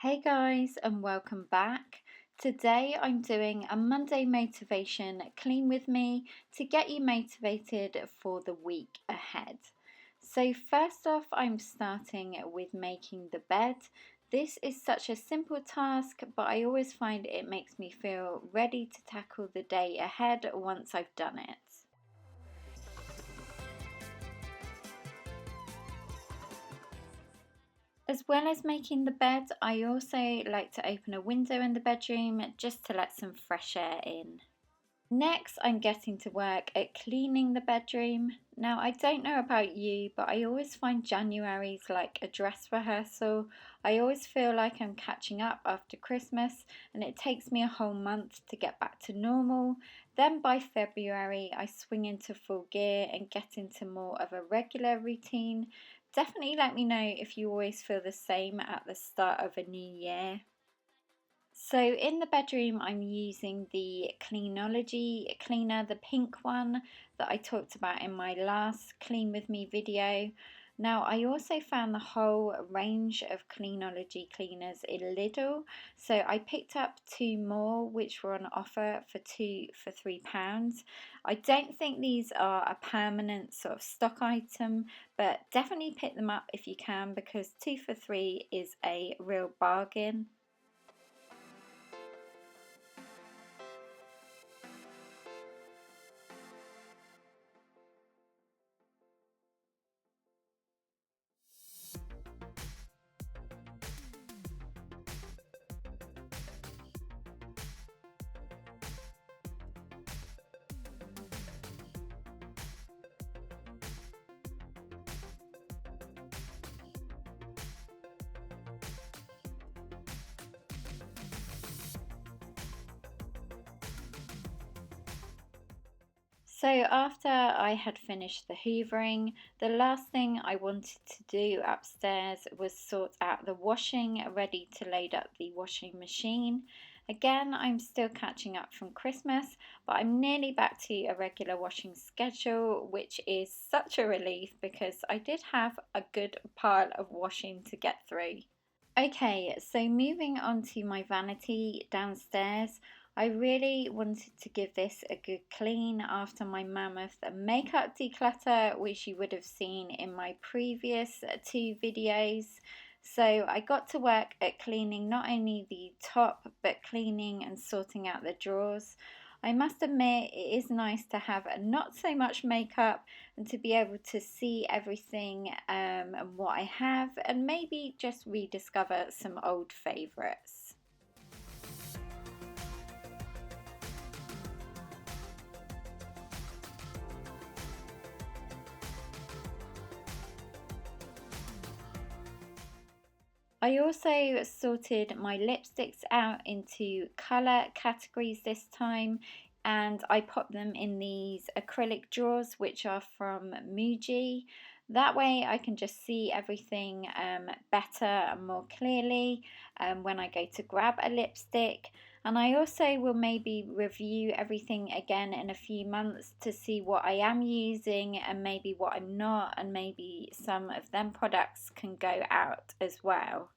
Hey guys, and welcome back. Today I'm doing a Monday motivation clean with me to get you motivated for the week ahead. So, first off, I'm starting with making the bed. This is such a simple task, but I always find it makes me feel ready to tackle the day ahead once I've done it. As well as making the bed, I also like to open a window in the bedroom just to let some fresh air in. Next, I'm getting to work at cleaning the bedroom. Now, I don't know about you, but I always find January's like a dress rehearsal. I always feel like I'm catching up after Christmas, and it takes me a whole month to get back to normal. Then by February, I swing into full gear and get into more of a regular routine. Definitely let me know if you always feel the same at the start of a new year. So in the bedroom, I'm using the Cleanology cleaner, the pink one that I talked about in my last Clean With Me video. Now, I also found the whole range of Cleanology cleaners in Lidl. So I picked up two more, which were on offer for two for £3. I don't think these are a permanent sort of stock item, but definitely pick them up if you can because two for three is a real bargain. So after I had finished the hoovering, the last thing I wanted to do upstairs was sort out the washing, ready to load up the washing machine. Again, I'm still catching up from Christmas, but I'm nearly back to a regular washing schedule, which is such a relief because I did have a good pile of washing to get through. Okay, so moving on to my vanity downstairs, I really wanted to give this a good clean after my mammoth makeup declutter, which you would have seen in my previous two videos. So I got to work at cleaning not only the top, but cleaning and sorting out the drawers. I must admit, it is nice to have not so much makeup and to be able to see everything and what I have, and maybe just rediscover some old favourites. I also sorted my lipsticks out into colour categories this time, and I popped them in these acrylic drawers which are from Muji. That way I can just see everything better and more clearly when I go to grab a lipstick. And I also will maybe review everything again in a few months to see what I am using and maybe what I'm not, and maybe some of them products can go out as well.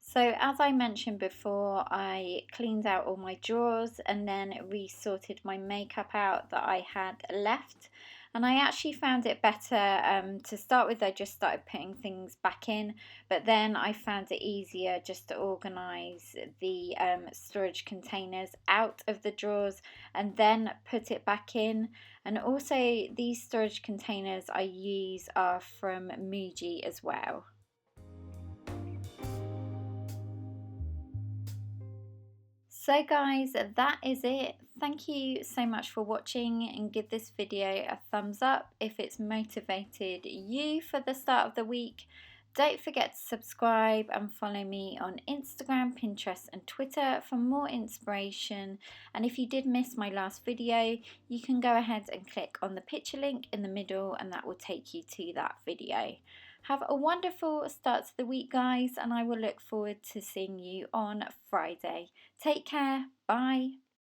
So as I mentioned before, I cleaned out all my drawers and then resorted my makeup out that I had left. And I actually found it better to start with. I just started putting things back in, but then I found it easier just to organise the storage containers out of the drawers and then put it back in. And also these storage containers I use are from Muji as well. So guys, that is it. Thank you so much for watching, and give this video a thumbs up if it's motivated you for the start of the week. Don't forget to subscribe and follow me on Instagram, Pinterest and Twitter for more inspiration. And if you did miss my last video, you can go ahead and click on the picture link in the middle and that will take you to that video. Have a wonderful start to the week, guys, and I will look forward to seeing you on Friday. Take care. Bye.